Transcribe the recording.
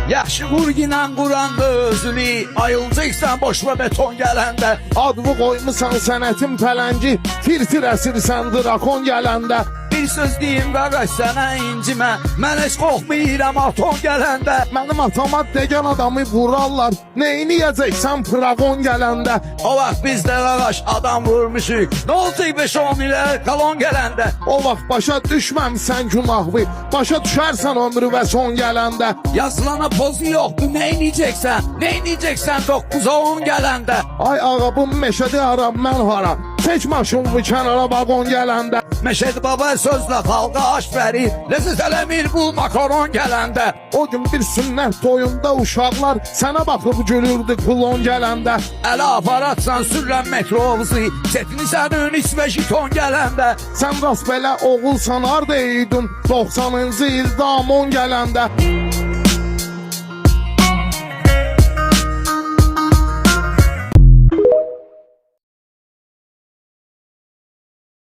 Yaxşı vurginan qurandı özülü, ayılacaqsan boş və beton gələndə. Adımı qoymusan sənətin pələngi, tir-tir əsirsən drakon gələndə. Bir söz deyim qardaş sənə incimə, mən heç qorxmayıram aton gələndə. Mənim atama degən adamı vurarlar, neyniyəcəksən pragon gələndə. O vaxt biz də qardaş adam vurmuşuq, nə olacaq 5-10 ilə qalon gələndə. O vaxt başa düşməmsən günahı, başa düşərsən ömrü və son gələndə. Yazılana pozu yoxdur, neyniyəcəksən 9-10 gələndə. Ay ağabım meşədə haram, mən haram, çək maşınımı kənara vagon gələndə. Məşədi baba sözlə xalqa aş verir, lezzət eləmir bu makaron gələndə. O gün bir sünnət toyunda uşaqlar sənə baxıb gülürdü klon gələndə. Ələ aparatsan sürülən metrobusu, setini sənin ismə jiton gələndə. Sən rast belə oğulsan harda eydin 90-cı ildə amon gələndə.